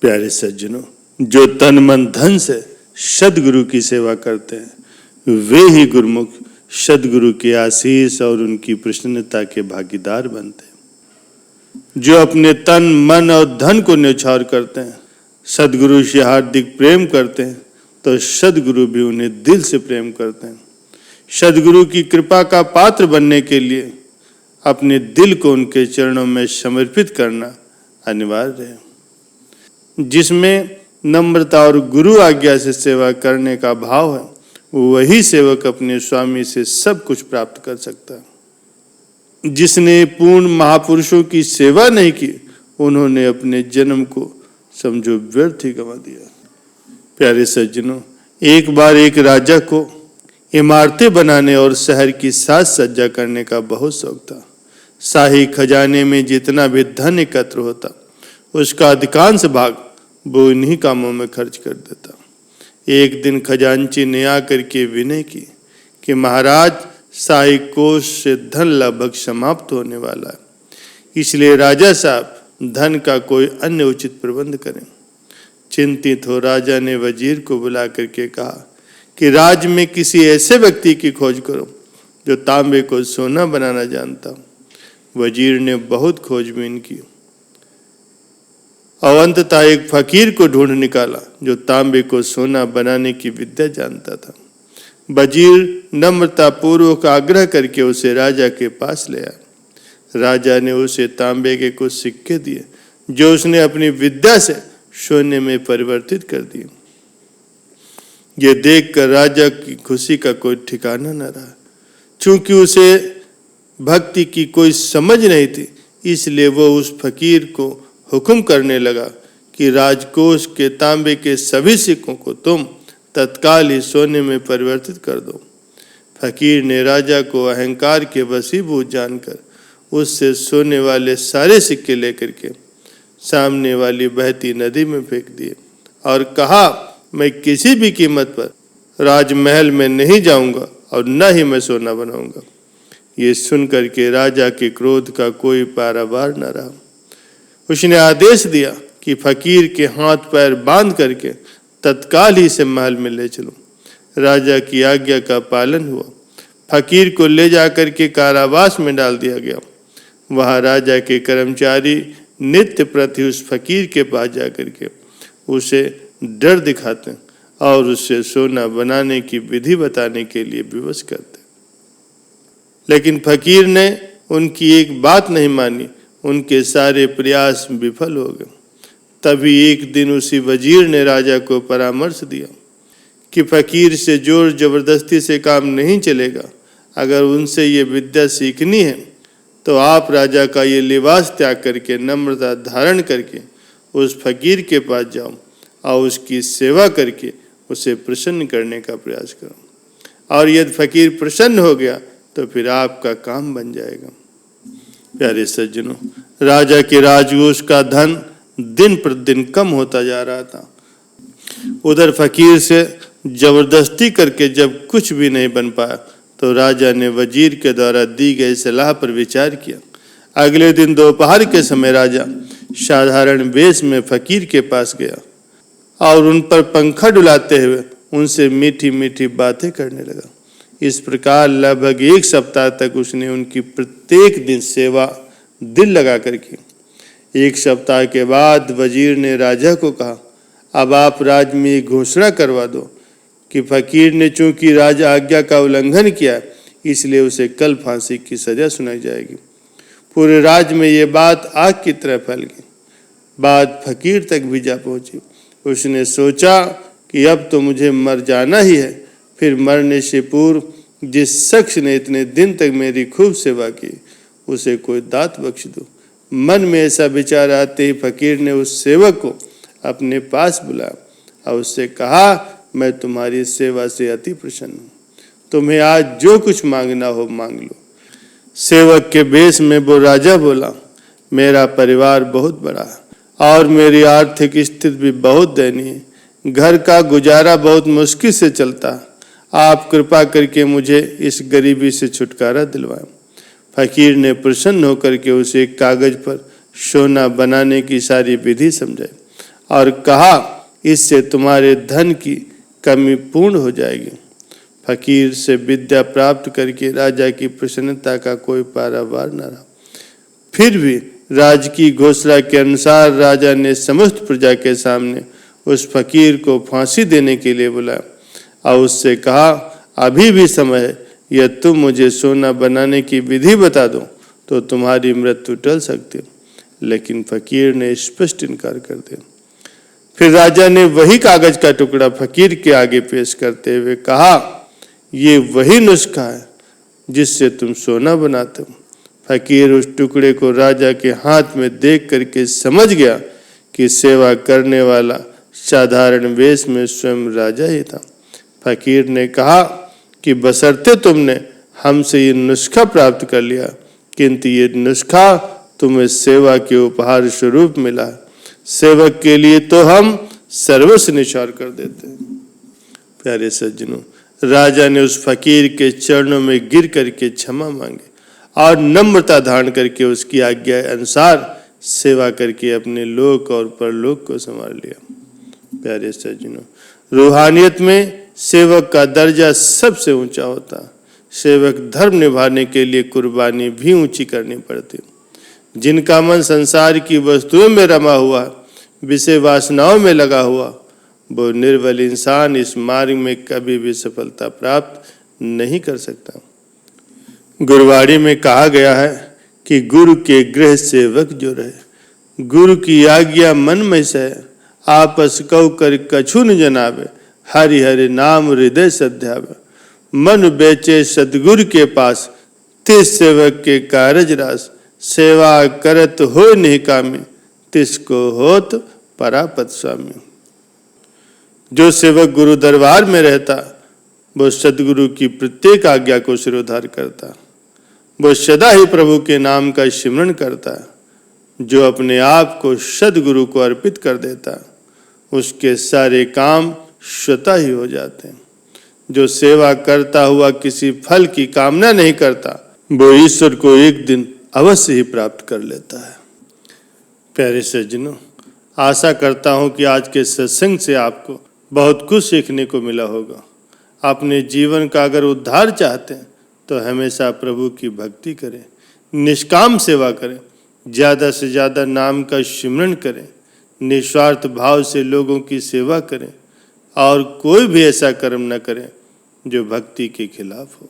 प्यारे सज्जनों, जो तन मन धन से सदगुरु की सेवा करते हैं वे ही गुरुमुख सदगुरु की आशीष और उनकी प्रसन्नता के भागीदार बनते हैं। जो अपने तन मन और धन को न्यौछावर करते हैं, सदगुरु से हार्दिक प्रेम करते हैं, तो सदगुरु भी उन्हें दिल से प्रेम करते हैं। सदगुरु की कृपा का पात्र बनने के लिए अपने दिल को उनके चरणों में समर्पित करना अनिवार्य है। जिसमें नम्रता और गुरु आज्ञा से सेवा करने का भाव है, वही सेवक अपने स्वामी से सब कुछ प्राप्त कर सकता है। जिसने पूर्ण महापुरुषों की सेवा नहीं की, उन्होंने अपने जन्म को समझो व्यर्थ ही गंवा दिया। प्यारे सज्जनों, एक बार एक राजा को इमारतें बनाने और शहर की साज सज्जा करने का बहुत शौक था। शाही खजाने में जितना भी धन एकत्र होता, उसका अधिकांश भाग वो इन्हीं कामों में खर्च कर देता। एक दिन खजांची ने आकर के विनय की कि महाराज, शाही कोष से धन लगभग समाप्त होने वाला है, इसलिए राजा साहब धन का कोई अन्य उचित प्रबंध करें। चिंतित हो राजा ने वजीर को बुला करके कहा कि राज्य में किसी ऐसे व्यक्ति की खोज करो जो तांबे को सोना बनाना जानता हो। वजीर ने बहुत खोजबीन की और अंततः एक फकीर को ढूंढ निकाला जो तांबे को सोना बनाने की विद्या जानता था। वजीर नम्रता पूर्वक आग्रह करके उसे राजा के पास ले आया। राजा ने उसे तांबे के कुछ सिक्के दिए जो उसने अपनी विद्या से सोने में परिवर्तित कर दिए। ये देखकर राजा की खुशी का कोई ठिकाना न रहा। चूंकि उसे भक्ति की कोई समझ नहीं थी, इसलिए वो उस फकीर को हुक्म करने लगा कि राजकोष के तांबे के सभी सिक्कों को तुम तत्काल ही सोने में परिवर्तित कर दो। फकीर ने राजा को अहंकार के वशीभूत जानकर उससे सोने वाले सारे सिक्के लेकर के सामने वाली बहती नदी में फेंक दिए और कहा, मैं किसी भी कीमत पर राजमहल में नहीं जाऊंगा और न ही मैं सोना बनाऊंगा। ये सुनकर के राजा के क्रोध का कोई पारावार न रहा। उसने आदेश दिया कि फकीर के हाथ पैर बांध करके तत्काल ही से महल में ले चलो। राजा की आज्ञा का पालन हुआ। फकीर को ले जाकर के कारावास में डाल दिया गया। वहां राजा के कर्मचारी नित्य प्रति उस फकीर के पास जाकर के उसे डर दिखाते और उससे सोना बनाने की विधि बताने के लिए विवश करते। लेकिन फकीर ने उनकी एक बात नहीं मानी। उनके सारे प्रयास विफल हो गए। तभी एक दिन उसी वजीर ने राजा को परामर्श दिया कि फकीर से जोर जबरदस्ती से काम नहीं चलेगा। अगर उनसे ये विद्या सीखनी है तो आप राजा का ये लिबास त्याग करके नम्रता धारण करके उस फकीर के पास जाओ और उसकी सेवा करके उसे प्रसन्न करने का प्रयास करो। और यदि फकीर प्रसन्न हो गया तो फिर आपका काम बन जाएगा। प्यारे सज्जनों, राजा के राजकोष का धन दिन प्रतिदिन कम होता जा रहा था। उधर फकीर से जबरदस्ती करके जब कुछ भी नहीं बन पाया तो राजा ने वजीर के द्वारा दी गई सलाह पर विचार किया। अगले दिन दोपहर के समय राजा साधारण वेश में फकीर के पास गया और उन पर पंखा डुलाते हुए उनसे मीठी मीठी बातें करने लगा। इस प्रकार लगभग एक सप्ताह तक उसने उनकी प्रत्येक दिन सेवा दिल लगा कर की। एक सप्ताह के बाद वजीर ने राजा को कहा, अब आप राज्य में घोषणा करवा दो कि फकीर ने चूंकि राजा आज्ञा का उल्लंघन किया, इसलिए उसे कल फांसी की सजा सुनाई जाएगी। पूरे राज्य में ये बात आग की तरह फैल गई। बात फकीर तक भी जा पहुंची। उसने सोचा कि अब तो मुझे मर जाना ही है, फिर मरने से पूर्व जिस शख्स ने इतने दिन तक मेरी खूब सेवा की उसे कोई दात बख्श दो। मन में ऐसा विचार आते ही फकीर ने उस सेवक को अपने पास बुलाया और उससे कहा, मैं तुम्हारी सेवा से अति प्रसन्न हूँ, तुम्हें आज जो कुछ मांगना हो मांग लो। सेवक के बेश में वो राजा बोला, मेरा परिवार बहुत बड़ा है और मेरी आर्थिक स्थिति भी बहुत दयनीय है। घर का गुजारा बहुत मुश्किल से चलता है। आप कृपा करके मुझे इस गरीबी से छुटकारा दिलवाएं। फकीर ने प्रसन्न होकर के उसे एक कागज पर सोना बनाने की सारी विधि समझाई और कहा, इससे तुम्हारे धन की कमी पूर्ण हो जाएगी। फकीर से विद्या प्राप्त करके राजा की प्रसन्नता का कोई पारावार न रहा। फिर भी राजकीय घोषणा के अनुसार राजा ने समस्त प्रजा के सामने उस फकीर को फांसी देने के लिए बुलाया और उससे कहा, अभी भी समय है, यह तुम मुझे सोना बनाने की विधि बता दो तो तुम्हारी मृत्यु टल सकती। लेकिन फकीर ने स्पष्ट इनकार कर दिया। फिर राजा ने वही कागज का टुकड़ा फकीर के आगे पेश करते हुए कहा, ये वही नुस्खा है जिससे तुम सोना बनाते हो। फकीर उस टुकड़े को राजा के हाथ में देख करके समझ गया कि सेवा करने वाला साधारण वेश में स्वयं राजा ही था। फकीर ने कहा कि बशर्ते तुमने हमसे ये नुस्खा प्राप्त कर लिया, किंतु ये नुस्खा तुम्हें सेवा के उपहार स्वरूप मिला है। सेवक के लिए तो हम सर्वस्व निछावर कर देते हैं। प्यारे सज्जनों, राजा ने उस फकीर के चरणों में गिर करके क्षमा मांगी और नम्रता धारण करके उसकी आज्ञा अनुसार सेवा करके अपने लोक और परलोक को संवार लिया। प्यारे सज्जनों, रूहानियत में सेवक का दर्जा सबसे ऊंचा होता है। सेवक धर्म निभाने के लिए कुर्बानी भी ऊंची करनी पड़ती। जिनका मन संसार की वस्तुओं में रमा हुआ, विषय वासनाओं में लगा हुआ, वो निर्बल इंसान इस मार्ग में कभी भी सफलता प्राप्त नहीं कर सकता। गुरुवाणी में कहा गया है कि गुरु के गृह सेवक जो रहे, गुरु की आज्ञा मन में से आपस कौ कर कछु न जनावे, हरि हरि नाम हृदय सध्यावे। मन बेचे सदगुरु के पास, तिस सेवक के कारज रास। सेवा करत हो नहीं कामी, तिसको होत परापत स्वामी। जो सेवक गुरु दरबार में रहता, वो सदगुरु की प्रत्येक आज्ञा को शिरोधार करता। वो सदा ही प्रभु के नाम का स्मरण करता। जो अपने आप को सदगुरु को अर्पित कर देता, उसके सारे काम स्वतः ही हो जाते हैं। जो सेवा करता हुआ किसी फल की कामना नहीं करता, वो ईश्वर को एक दिन अवश्य ही प्राप्त कर लेता है। प्यारे सज्जनों, आशा करता हूं कि आज के सत्संग से आपको बहुत कुछ सीखने को मिला होगा। अपने जीवन का अगर उद्धार चाहते हैं तो हमेशा प्रभु की भक्ति करें, निष्काम सेवा करें, ज़्यादा से ज़्यादा नाम का स्मरण करें, निस्वार्थ भाव से लोगों की सेवा करें और कोई भी ऐसा कर्म न करें जो भक्ति के खिलाफ हो।